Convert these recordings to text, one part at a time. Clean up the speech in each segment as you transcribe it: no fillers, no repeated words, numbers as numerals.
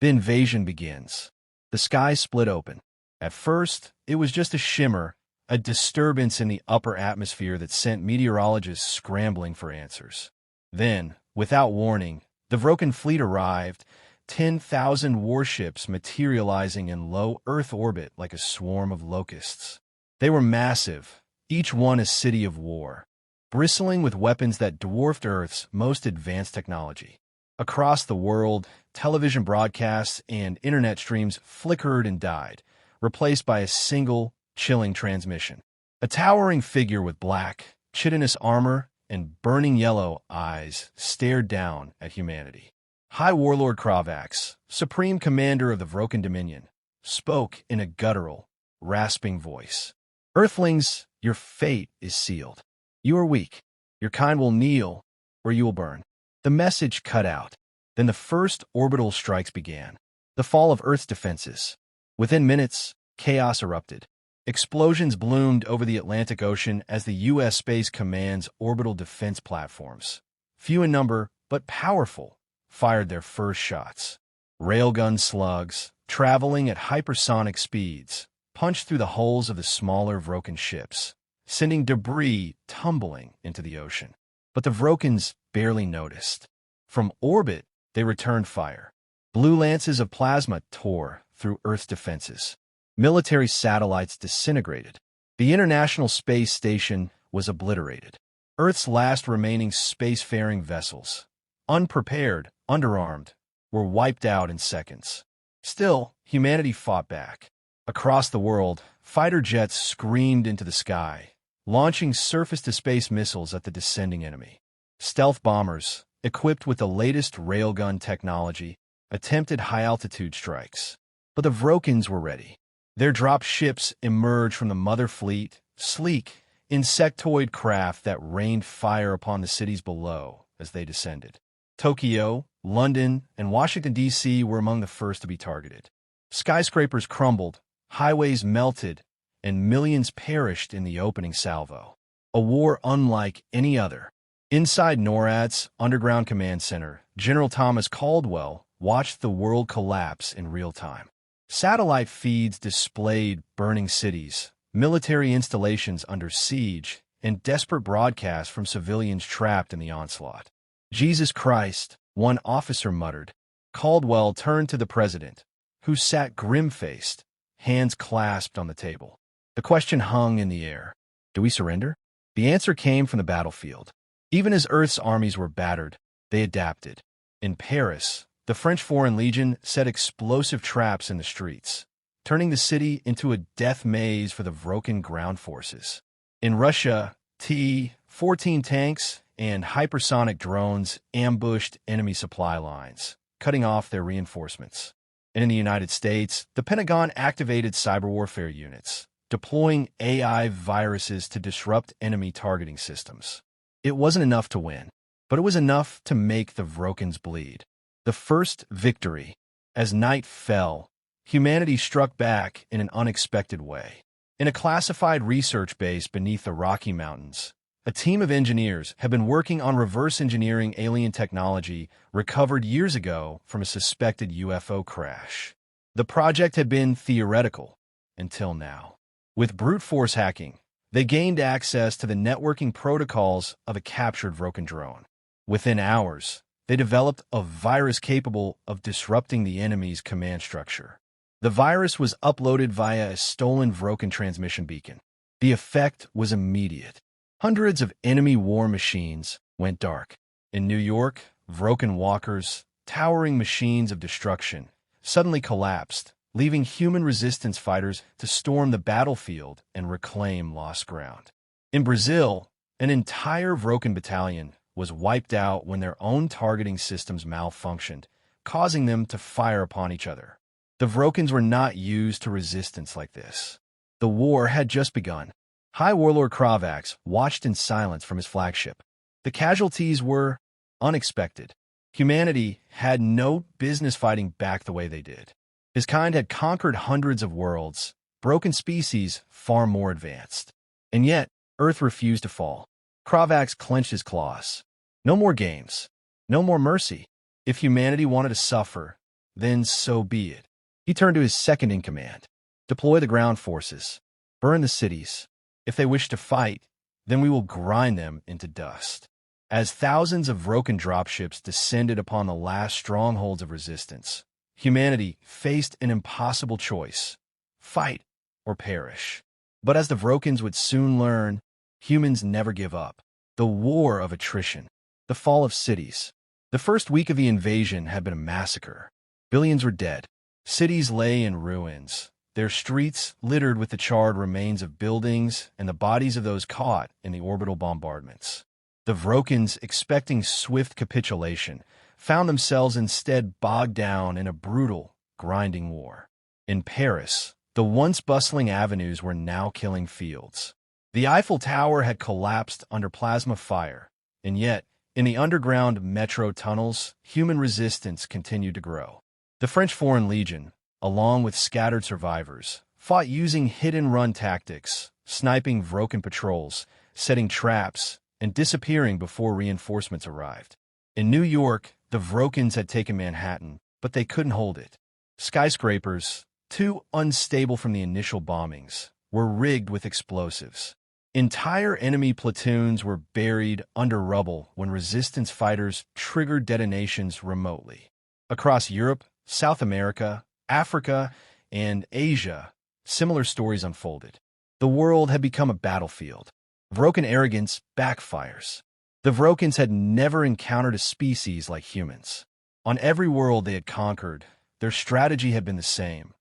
The invasion begins. The sky split open. At first, it was just a shimmer, a disturbance in the upper atmosphere that sent meteorologists scrambling for answers. Then, without warning, the Vrokan fleet arrived, 10,000 warships materializing in low Earth orbit like a swarm of locusts. They were massive, each one a city of war, bristling with weapons that dwarfed Earth's most advanced technology. Across the world, television broadcasts and internet streams flickered and died, replaced by a single, chilling transmission. A towering figure with black, chitinous armor and burning yellow eyes stared down at humanity. High Warlord Kravax, Supreme Commander of the Vrokan Dominion, spoke in a guttural, rasping voice. Earthlings, your fate is sealed. You are weak. Your kind will kneel, or you will burn. The message cut out. Then the first orbital strikes began. The fall of Earth's defenses. Within minutes, chaos erupted. Explosions bloomed over the Atlantic Ocean as the U.S. Space Command's orbital defense platforms, few in number but powerful, fired their first shots. Railgun slugs, traveling at hypersonic speeds, punched through the hulls of the smaller Vrokan ships, sending debris tumbling into the ocean. But the Vrokans barely noticed. From orbit, they returned fire. Blue lances of plasma tore through Earth's defenses. Military satellites disintegrated. The International Space Station was obliterated. Earth's last remaining spacefaring vessels, unprepared, underarmed, were wiped out in seconds. Still, humanity fought back. Across the world, fighter jets screamed into the sky, launching surface-to-space missiles at the descending enemy. Stealth bombers, equipped with the latest railgun technology, attempted high-altitude strikes. But the Vrokans were ready. Their drop ships emerged from the mother fleet, sleek, insectoid craft that rained fire upon the cities below as they descended. Tokyo, London, and Washington, D.C. were among the first to be targeted. Skyscrapers crumbled, highways melted, and millions perished in the opening salvo. A war unlike any other. Inside NORAD's underground command center, General Thomas Caldwell watched the world collapse in real time. Satellite feeds displayed burning cities, military installations under siege, and desperate broadcasts from civilians trapped in the onslaught. Jesus Christ, one officer muttered. Caldwell turned to the president, who sat grim-faced, hands clasped on the table. The question hung in the air. Do we surrender? The answer came from the battlefield. Even as Earth's armies were battered, they adapted. In Paris, the French Foreign Legion set explosive traps in the streets, turning the city into a death maze for the Vrokan ground forces. In Russia, T-14 tanks and hypersonic drones ambushed enemy supply lines, cutting off their reinforcements. And in the United States, the Pentagon activated cyberwarfare units, deploying AI viruses to disrupt enemy targeting systems. It wasn't enough to win, but it was enough to make the Vrokans bleed. The first victory. As night fell, humanity struck back in an unexpected way. In a classified research base beneath the Rocky Mountains, a team of engineers had been working on reverse engineering alien technology recovered years ago from a suspected UFO crash. The project had been theoretical until now. With brute force hacking, they gained access to the networking protocols of a captured Vrokan drone. Within hours, they developed a virus capable of disrupting the enemy's command structure. The virus was uploaded via a stolen Vrokan transmission beacon. The effect was immediate. Hundreds of enemy war machines went dark. In New York, Vrokan walkers, towering machines of destruction, suddenly collapsed, leaving human resistance fighters to storm the battlefield and reclaim lost ground. In Brazil, an entire Vrokan battalion was wiped out when their own targeting systems malfunctioned, causing them to fire upon each other. The Vrokans were not used to resistance like this. The war had just begun. High Warlord Kravax watched in silence from his flagship. The casualties were unexpected. Humanity had no business fighting back the way they did. His kind had conquered hundreds of worlds, broken species far more advanced. And yet, Earth refused to fall. Kravax clenched his claws. No more games. No more mercy. If humanity wanted to suffer, then so be it. He turned to his second-in-command. Deploy the ground forces. Burn the cities. If they wish to fight, then we will grind them into dust. As thousands of Vrokan dropships descended upon the last strongholds of resistance, humanity faced an impossible choice: fight or perish. But as the Vrokans would soon learn, humans never give up. The war of attrition. The fall of cities. The first week of the invasion had been a massacre. Billions were dead. Cities lay in ruins, their streets littered with the charred remains of buildings and the bodies of those caught in the orbital bombardments. The Vrokans, expecting swift capitulation, found themselves instead bogged down in a brutal, grinding war. In Paris, the once bustling avenues were now killing fields. The Eiffel Tower had collapsed under plasma fire, and yet, in the underground metro tunnels, human resistance continued to grow. The French Foreign Legion, along with scattered survivors, fought using hit-and-run tactics, sniping Vrokan patrols, setting traps, and disappearing before reinforcements arrived. In New York, the Vrokans had taken Manhattan, but they couldn't hold it. Skyscrapers, too unstable from the initial bombings, were rigged with explosives. Entire enemy platoons were buried under rubble when resistance fighters triggered detonations remotely. Across Europe, South America, Africa, and Asia, similar stories unfolded. The world had become a battlefield. Vrokan arrogance backfires. The Vrokans had never encountered a species like humans. On every world they had conquered, their strategy had been the same: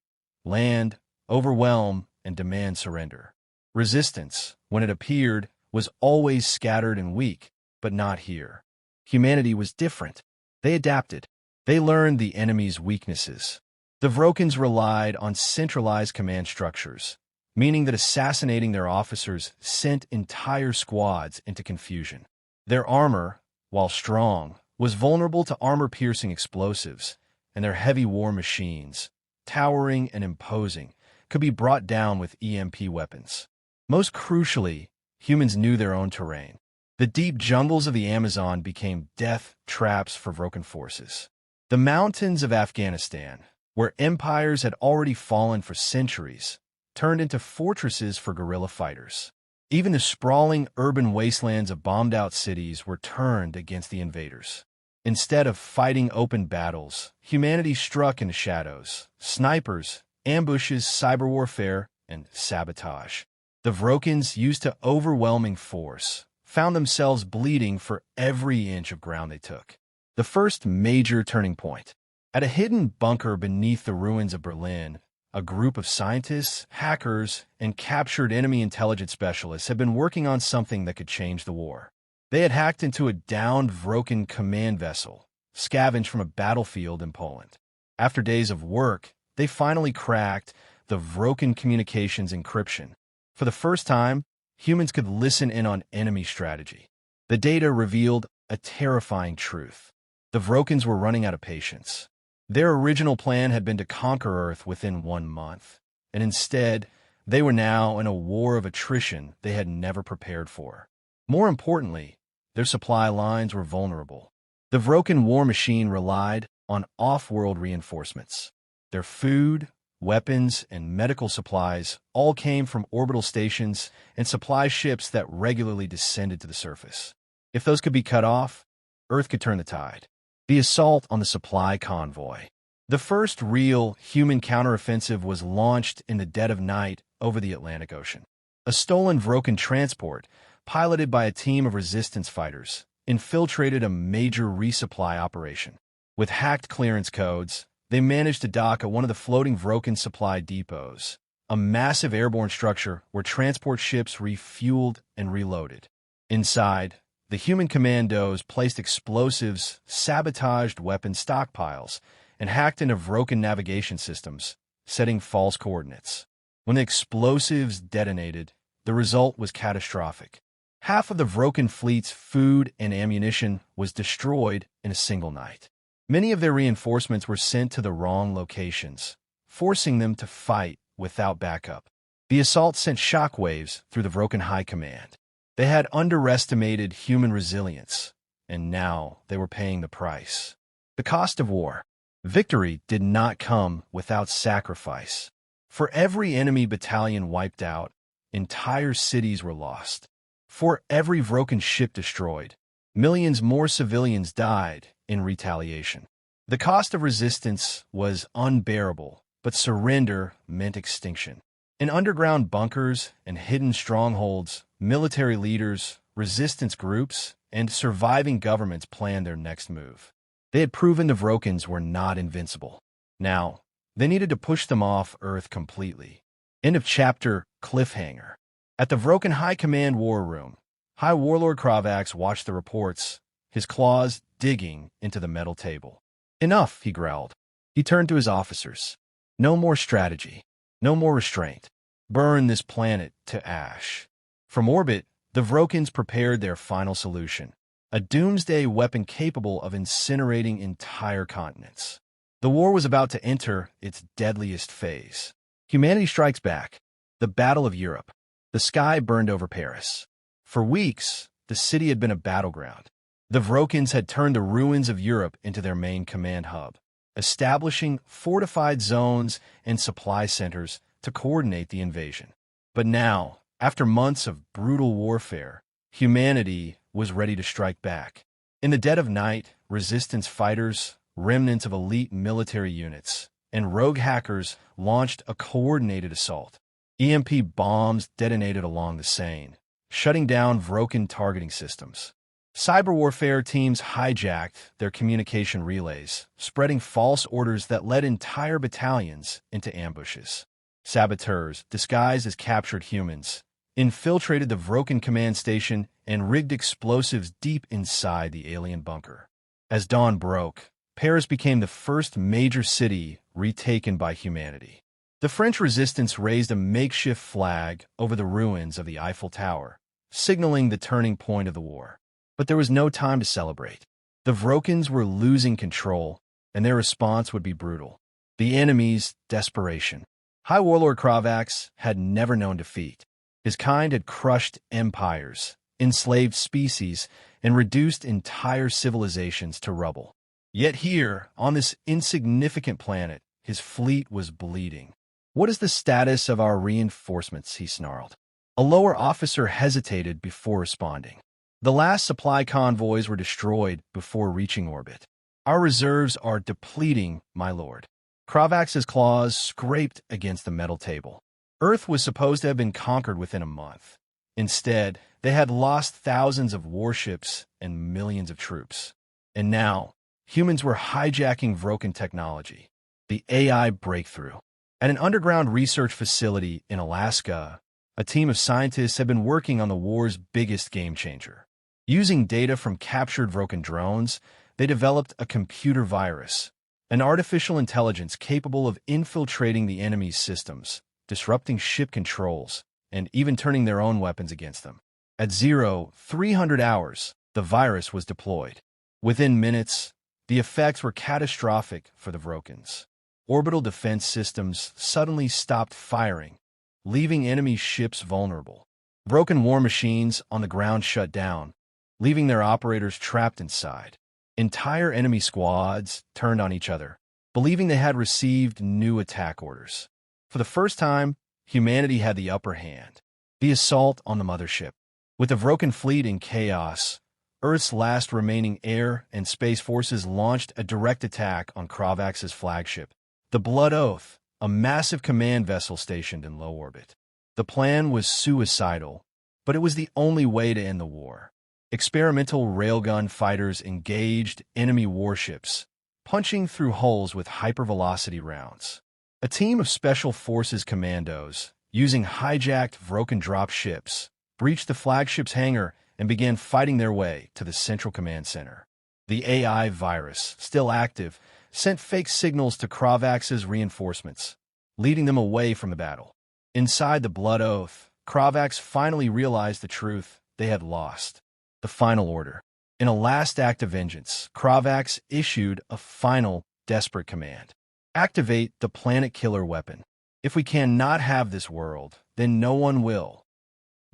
land, overwhelm, and demand surrender. Resistance, when it appeared, was always scattered and weak, but not here. Humanity was different. They adapted. They learned the enemy's weaknesses. The Vrokans relied on centralized command structures, meaning that assassinating their officers sent entire squads into confusion. Their armor, while strong, was vulnerable to armor-piercing explosives, and their heavy war machines, towering and imposing, could be brought down with EMP weapons. Most crucially, humans knew their own terrain. The deep jungles of the Amazon became death traps for Vrokan forces. The mountains of Afghanistan, where empires had already fallen for centuries, turned into fortresses for guerrilla fighters. Even the sprawling urban wastelands of bombed-out cities were turned against the invaders. Instead of fighting open battles, humanity struck in the shadows: snipers, ambushes, cyberwarfare, and sabotage. The Vrokans, used to overwhelming force, found themselves bleeding for every inch of ground they took. The first major turning point. At a hidden bunker beneath the ruins of Berlin, a group of scientists, hackers, and captured enemy intelligence specialists had been working on something that could change the war. They had hacked into a downed Vrokan command vessel, scavenged from a battlefield in Poland. After days of work, they finally cracked the Vrokan communications encryption. For the first time, humans could listen in on enemy strategy. The data revealed a terrifying truth. The Vrokans were running out of patience. Their original plan had been to conquer Earth within 1 month, and instead, they were now in a war of attrition they had never prepared for. More importantly, their supply lines were vulnerable. The Vrokan war machine relied on off-world reinforcements. Their food, weapons, and medical supplies all came from orbital stations and supply ships that regularly descended to the surface. If those could be cut off, Earth could turn the tide. The assault on the supply convoy. The first real human counteroffensive was launched in the dead of night over the Atlantic Ocean. A stolen Vrokan transport, piloted by a team of resistance fighters, infiltrated a major resupply operation. With hacked clearance codes, they managed to dock at one of the floating Vrokan supply depots, a massive airborne structure where transport ships refueled and reloaded. Inside, the human commandos placed explosives, sabotaged weapon stockpiles, and hacked into Vrokan navigation systems, setting false coordinates. When the explosives detonated, the result was catastrophic. Half of the Vrokan fleet's food and ammunition was destroyed in a single night. Many of their reinforcements were sent to the wrong locations, forcing them to fight without backup. The assault sent shockwaves through the Vrokan High Command. They had underestimated human resilience, and now they were paying the price. The cost of war. Victory did not come without sacrifice. For every enemy battalion wiped out, entire cities were lost. For every Vrokan ship destroyed, millions more civilians died in retaliation. The cost of resistance was unbearable, but surrender meant extinction. In underground bunkers and hidden strongholds, military leaders, resistance groups, and surviving governments planned their next move. They had proven the Vrokans were not invincible. Now, they needed to push them off Earth completely. End of chapter. Cliffhanger. At the Vrokan High Command War Room, High Warlord Kravax watched the reports, his claws digging into the metal table. Enough, he growled. He turned to his officers. No more strategy. No more restraint. Burn this planet to ash. From orbit, the Vrokans prepared their final solution, a doomsday weapon capable of incinerating entire continents. The war was about to enter its deadliest phase. Humanity strikes back. The Battle of Europe. The sky burned over Paris. For weeks, the city had been a battleground. The Vrokans had turned the ruins of Europe into their main command hub, establishing fortified zones and supply centers to coordinate the invasion. But now, after months of brutal warfare, humanity was ready to strike back. In the dead of night, resistance fighters, remnants of elite military units, and rogue hackers launched a coordinated assault. EMP bombs detonated along the Seine, shutting down Vrokan targeting systems. Cyberwarfare teams hijacked their communication relays, spreading false orders that led entire battalions into ambushes. Saboteurs, disguised as captured humans, infiltrated the Vrokan command station and rigged explosives deep inside the alien bunker. As dawn broke, Paris became the first major city retaken by humanity. The French resistance raised a makeshift flag over the ruins of the Eiffel Tower, signaling the turning point of the war. But there was no time to celebrate. The Vrokans were losing control, and their response would be brutal. The enemy's desperation. High Warlord Kravax had never known defeat. His kind had crushed empires, enslaved species, and reduced entire civilizations to rubble. Yet here, on this insignificant planet, his fleet was bleeding. "What is the status of our reinforcements?" he snarled. A lower officer hesitated before responding. "The last supply convoys were destroyed before reaching orbit. Our reserves are depleting, my lord." Kravax's claws scraped against the metal table. Earth was supposed to have been conquered within a month. Instead, they had lost thousands of warships and millions of troops. And now, humans were hijacking Vrokan technology. The AI breakthrough. At an underground research facility in Alaska, a team of scientists had been working on the war's biggest game-changer. Using data from captured Vrokan drones, they developed a computer virus, an artificial intelligence capable of infiltrating the enemy's systems, disrupting ship controls, and even turning their own weapons against them. At 0300 hours, the virus was deployed. Within minutes, the effects were catastrophic for the Vrokans. Orbital defense systems suddenly stopped firing, leaving enemy ships vulnerable. Vrokan war machines on the ground shut down, leaving their operators trapped inside. Entire enemy squads turned on each other, believing they had received new attack orders. For the first time, humanity had the upper hand. The assault on the mothership. With the Vrokan fleet in chaos, Earth's last remaining air and space forces launched a direct attack on Kravax's flagship, the Blood Oath, a massive command vessel stationed in low orbit. The plan was suicidal, but it was the only way to end the war. Experimental railgun fighters engaged enemy warships, punching through hulls with hypervelocity rounds. A team of Special Forces commandos, using hijacked Vrokan drop ships, breached the flagship's hangar and began fighting their way to the Central Command Center. The AI virus, still active, sent fake signals to Kravax's reinforcements, leading them away from the battle. Inside the Blood Oath, Kravax finally realized the truth: they had lost. The final order. In a last act of vengeance, Kravax issued a final, desperate command. Activate the planet killer weapon. If we cannot have this world, then no one will.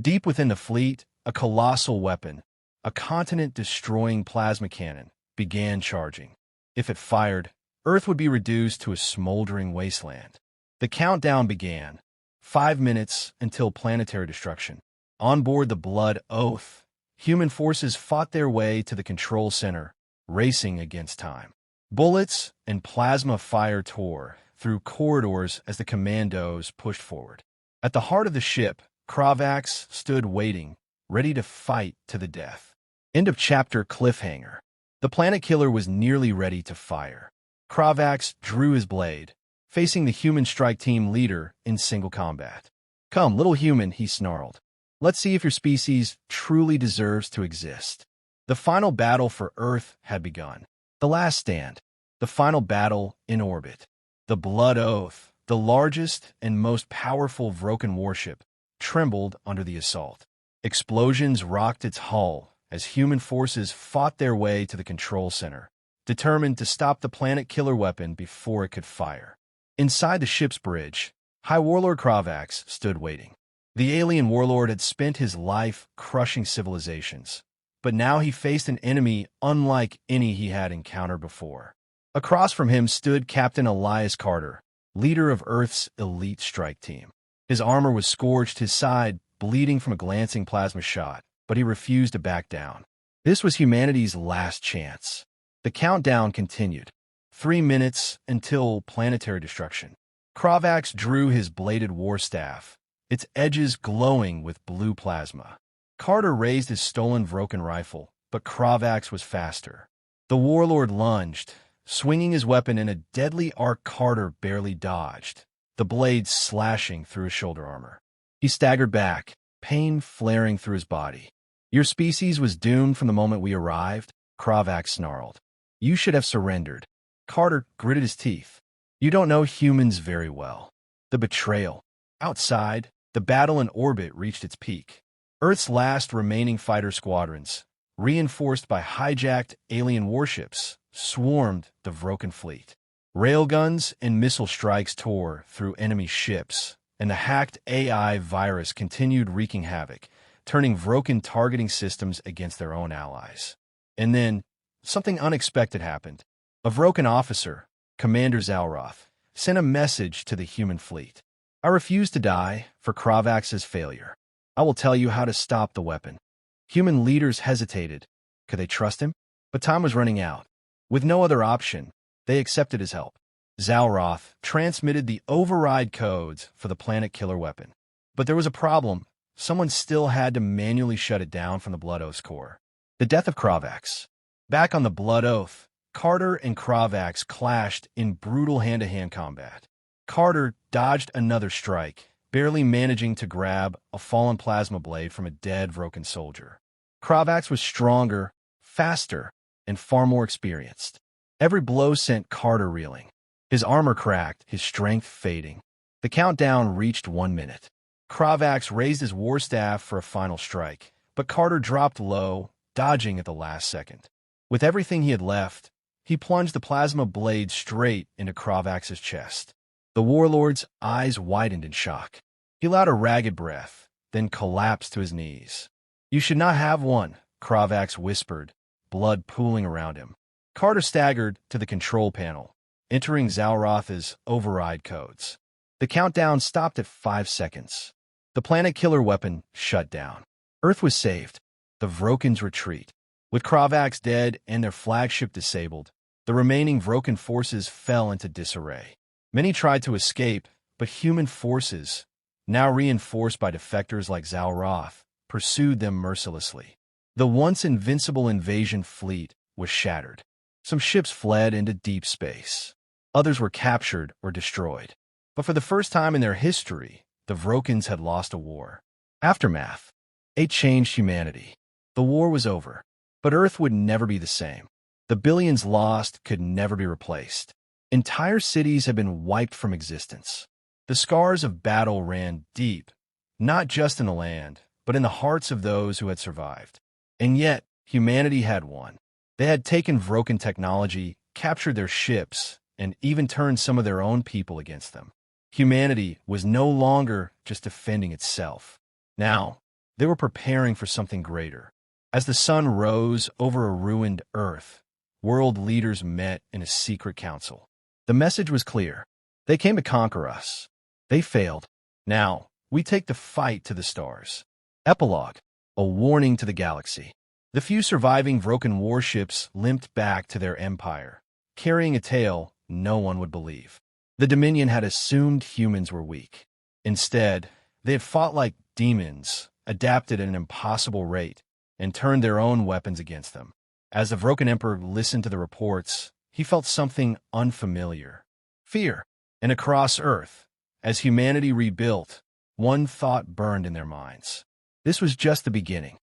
Deep within the fleet, a colossal weapon, a continent-destroying plasma cannon, began charging. If it fired, Earth would be reduced to a smoldering wasteland. The countdown began. 5 minutes until planetary destruction. On board the Blood Oath, human forces fought their way to the control center, racing against time. Bullets and plasma fire tore through corridors as the commandos pushed forward. At the heart of the ship, Kravax stood waiting, ready to fight to the death. End of chapter cliffhanger. The planet killer was nearly ready to fire. Kravax drew his blade, facing the human strike team leader in single combat. "Come, little human," he snarled. "Let's see if your species truly deserves to exist." The final battle for Earth had begun. The last stand. The final battle in orbit. The Blood Oath, the largest and most powerful Vrokan warship, trembled under the assault. Explosions rocked its hull as human forces fought their way to the control center, determined to stop the planet killer weapon before it could fire. Inside the ship's bridge, High Warlord Kravax stood waiting. The alien warlord had spent his life crushing civilizations, but now he faced an enemy unlike any he had encountered before. Across from him stood Captain Elias Carter, leader of Earth's elite strike team. His armor was scorched, his side bleeding from a glancing plasma shot, but he refused to back down. This was humanity's last chance. The countdown continued. 3 minutes until planetary destruction. Kravax drew his bladed war staff, its edges glowing with blue plasma. Carter raised his stolen Vrokan rifle, but Kravax was faster. The warlord lunged, swinging his weapon in a deadly arc Carter barely dodged, the blade slashing through his shoulder armor. He staggered back, pain flaring through his body. "Your species was doomed from the moment we arrived," Kravax snarled. "You should have surrendered." Carter gritted his teeth. "You don't know humans very well." The betrayal. Outside, the battle in orbit reached its peak. Earth's last remaining fighter squadrons, reinforced by hijacked alien warships, swarmed the Vrokan fleet. Railguns and missile strikes tore through enemy ships, and the hacked AI virus continued wreaking havoc, turning Vrokan targeting systems against their own allies. And then, something unexpected happened. A Vrokan officer, Commander Zalroth, sent a message to the human fleet. "I refuse to die for Kravax's failure. I will tell you how to stop the weapon." Human leaders hesitated. Could they trust him? But time was running out. With no other option, they accepted his help. Zalroth transmitted the override codes for the planet killer weapon. But there was a problem. Someone still had to manually shut it down from the Blood Oath's core. The death of Kravax. Back on the Blood Oath, Carter and Kravax clashed in brutal hand-to-hand combat. Carter dodged another strike, barely managing to grab a fallen plasma blade from a dead Vrokan soldier. Kravax was stronger, faster, and far more experienced. Every blow sent Carter reeling. His armor cracked, his strength fading. The countdown reached 1 minute. Kravax raised his war staff for a final strike, but Carter dropped low, dodging at the last second. With everything he had left, he plunged the plasma blade straight into Kravax's chest. The warlord's eyes widened in shock. He allowed a ragged breath, then collapsed to his knees. "You should not have one," Kravax whispered, blood pooling around him. Carter staggered to the control panel, entering Zalroth's override codes. The countdown stopped at 5 seconds. The planet killer weapon shut down. Earth was saved. The Vrokans retreat. With Kravax dead and their flagship disabled, the remaining Vrokan forces fell into disarray. Many tried to escape, but human forces, now reinforced by defectors like Zalroth, pursued them mercilessly. The once invincible invasion fleet was shattered. Some ships fled into deep space. Others were captured or destroyed. But for the first time in their history, the Vrokans had lost a war. Aftermath. It changed humanity. The war was over. But Earth would never be the same. The billions lost could never be replaced. Entire cities had been wiped from existence. The scars of battle ran deep, not just in the land, but in the hearts of those who had survived. And yet, humanity had won. They had taken Vrokan technology, captured their ships, and even turned some of their own people against them. Humanity was no longer just defending itself. Now, they were preparing for something greater. As the sun rose over a ruined Earth, world leaders met in a secret council. The message was clear. They came to conquer us. They failed. Now, we take the fight to the stars. Epilogue. A warning to the galaxy. The few surviving Vrokan warships limped back to their empire, carrying a tale no one would believe. The Dominion had assumed humans were weak. Instead, they had fought like demons, adapted at an impossible rate, and turned their own weapons against them. As the Vrokan Emperor listened to the reports, he felt something unfamiliar. Fear. And across Earth, as humanity rebuilt, one thought burned in their minds. This was just the beginning.